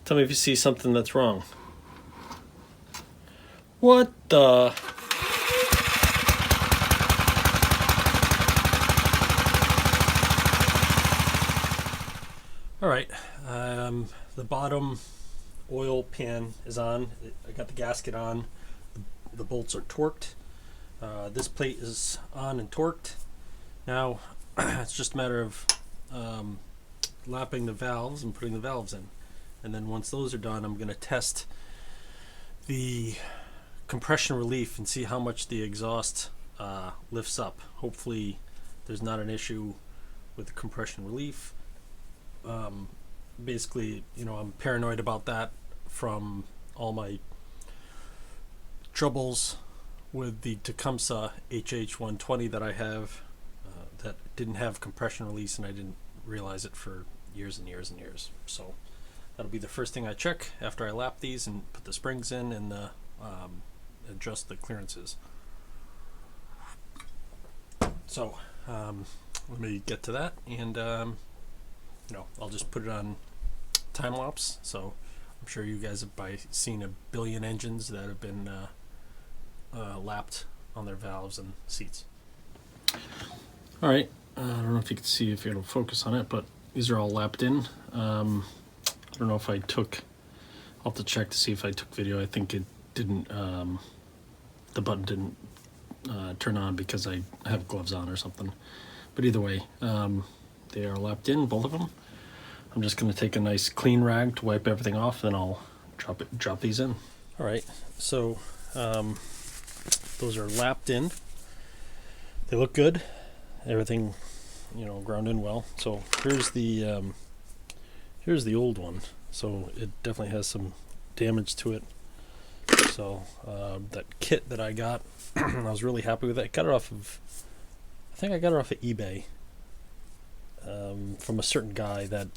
Tell me if you see something that's wrong. What the? Alright, the bottom oil pan is on. I got the gasket on. The bolts are torqued. This plate is on and torqued. Now, it's just a matter of lapping the valves and putting the valves in. And then once those are done, I'm going to test the compression relief and see how much the exhaust lifts up. Hopefully there's not an issue with the compression relief. Basically, I'm paranoid about that from all my troubles with the Tecumseh HH120 that I have that didn't have compression release, and I didn't realize it for years and years and years. So that'll be the first thing I check after I lap these and put the springs in and adjust the clearances. So let me get to that, and I'll just put it on time lapse. So I'm sure you guys have probably seen a billion engines that have been lapped on their valves and seats. All right, I don't know if you can see if it'll focus on it, but these are all lapped in. I don't know if I'll have to check to see if I took video. I think it didn't, the button didn't turn on because I have gloves on or something. But either way, they are lapped in, both of them. I'm just going to take a nice clean rag to wipe everything off, then I'll drop these in. All right, so those are lapped in. They look good. Everything, ground in well. So here's the old one. So it definitely has some damage to it. So that kit that I got, I was really happy with it. I got it off of eBay from a certain guy that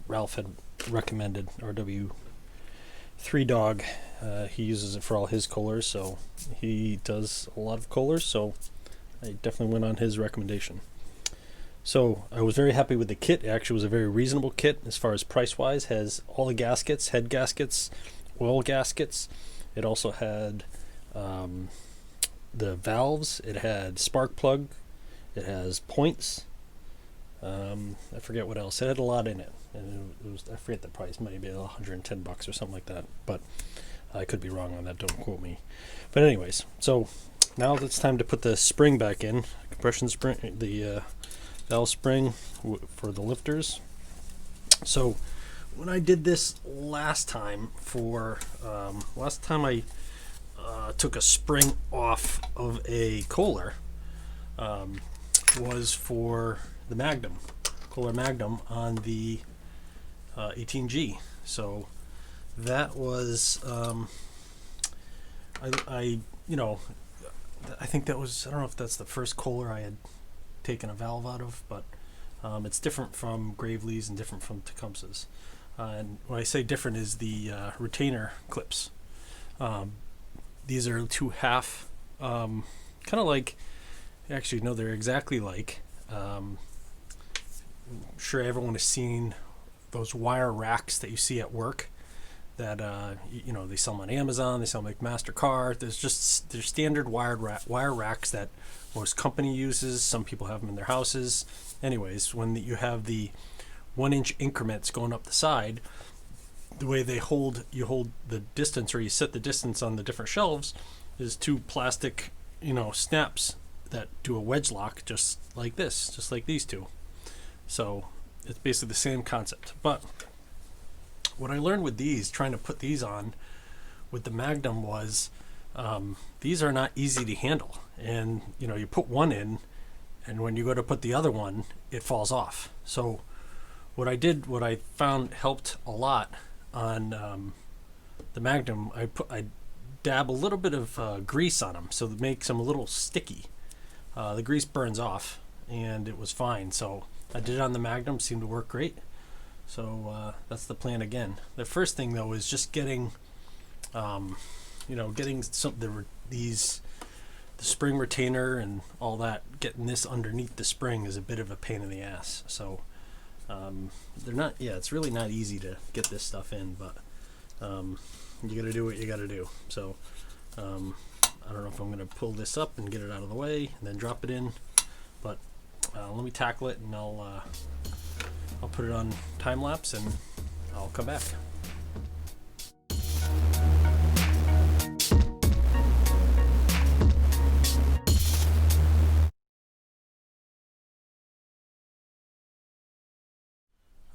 Ralph had recommended, RW3 Dog. He uses it for all his Kohlers, so he does a lot of Kohlers, so I definitely went on his recommendation. So I was very happy with the kit. It actually was a very reasonable kit as far as price-wise. Has all the gaskets, head gaskets, oil gaskets. It also had the valves. It had spark plug. It has points. I forget what else. It had a lot in it. And it was, I forget the price, maybe $110 or something like that. But I could be wrong on that. Don't quote me. But anyways, so now it's time to put the spring back in. Compression spring, the valve spring for the lifters. So when I did this last time I took a spring off of a Kohler, was for the Magnum, Kohler Magnum on the 18G. So that was I think that was, I don't know if that's the first Kohler I had taken a valve out of, but it's different from Gravely's and different from Tecumseh's. And when I say different is the retainer clips. These are two half, kind of like, actually no, they're exactly like, I'm sure everyone has seen those wire racks that you see at work that they sell them on Amazon, they sell them like MasterCard. There's standard wire racks that most company uses. Some people have them in their houses. Anyways, when you have the 1-inch increments going up the side, the way you hold the distance, or you set the distance on the different shelves, is two plastic snaps that do a wedge lock, just like this, just like these two. So it's basically the same concept. But what I learned with these, trying to put these on with the Magnum, was these are not easy to handle. And you put one in, and when you go to put the other one, it falls off. So what I found helped a lot on the Magnum, I dab a little bit of grease on them, so it makes them a little sticky. The grease burns off, and it was fine. So I did it on the Magnum, seemed to work great. So that's the plan again. The first thing though is just getting the spring retainer and all that, getting this underneath the spring is a bit of a pain in the ass. So They're not, yeah, it's really not easy to get this stuff in, but you gotta do what you gotta do. So I don't know if I'm gonna pull this up and get it out of the way and then drop it in, but let me tackle it, and I'll put it on time lapse and I'll come back.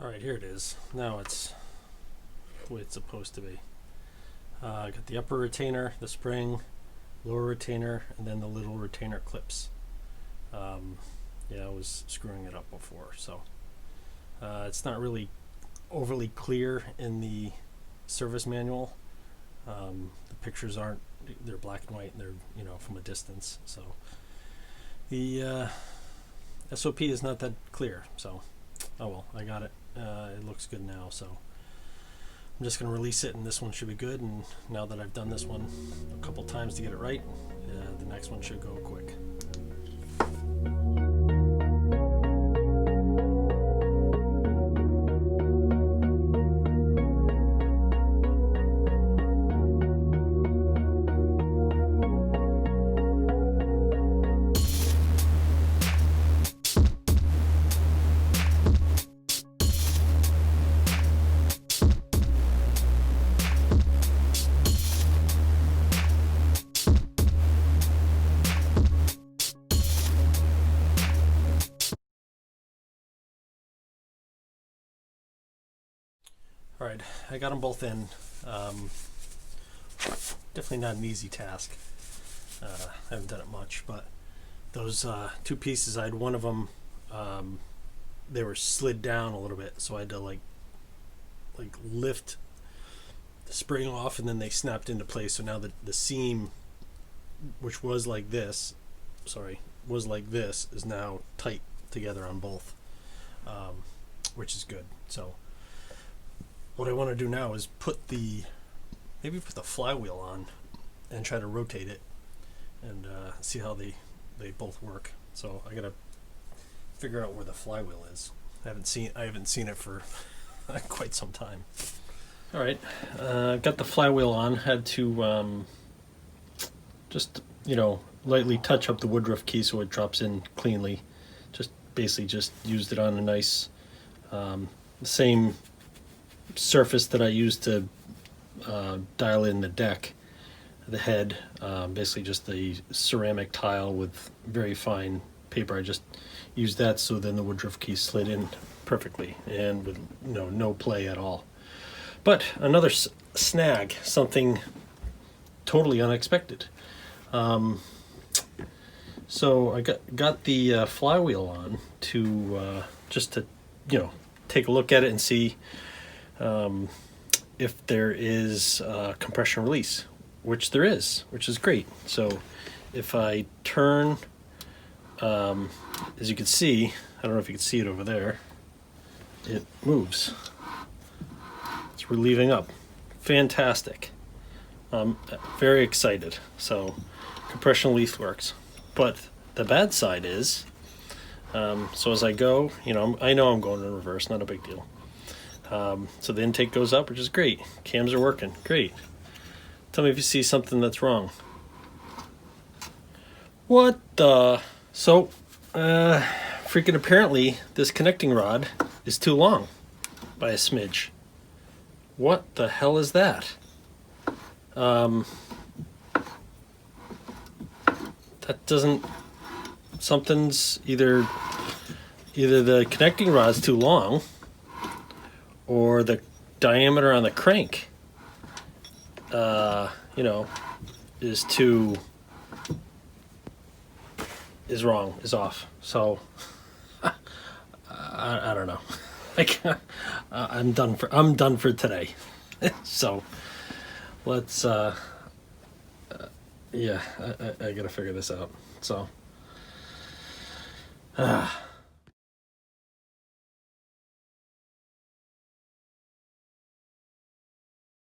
Alright, here it is. Now it's the way it's supposed to be. I got the upper retainer, the spring, lower retainer, and then the little retainer clips. Yeah, I was screwing it up before, so it's not really overly clear in the service manual. The pictures aren't, they're black and white, and they're, you know, from a distance, so the SOP is not that clear, so oh well, I got it. It looks good now, so I'm just going to release it, and this one should be good. And now that I've done this one a couple times to get it right, the next one should go quick. Alright, I got them both in. Definitely not an easy task. I haven't done it much, but those two pieces, I had one of them, they were slid down a little bit, so I had to like lift the spring off, and then they snapped into place. So now the seam, which was like this, is now tight together on both, which is good. So what I want to do now is maybe put the flywheel on and try to rotate it and see how they both work. So I gotta figure out where the flywheel is. I haven't seen it for quite some time. All right, got the flywheel on. Had to just, you know, lightly touch up the woodruff key so it drops in cleanly. Basically just used it on a nice same surface that I used to dial in the deck, the head, basically just the ceramic tile with very fine paper. I just used that, so then the woodruff key slid in perfectly and with no play at all. But another snag, something totally unexpected. So I got the flywheel on to just to, you know, take a look at it and see if there is compression release, which there is, which is great. So if I turn, as you can see, I don't know if you can see it over there, it moves. It's relieving up. Fantastic. I'm very excited. So compression release works. But the bad side is, so as I go, you know, I know I'm going in reverse, not a big deal. So the intake goes up, which is great. Cams are working, great. Tell me if you see something that's wrong. What the? So, freaking apparently this connecting rod is too long by a smidge. What the hell is that? That doesn't, something's either the connecting rod's too long, or the diameter on the crank, you know, is wrong, is off. So I don't know. I'm done for today. So let's yeah, I gotta figure this out. So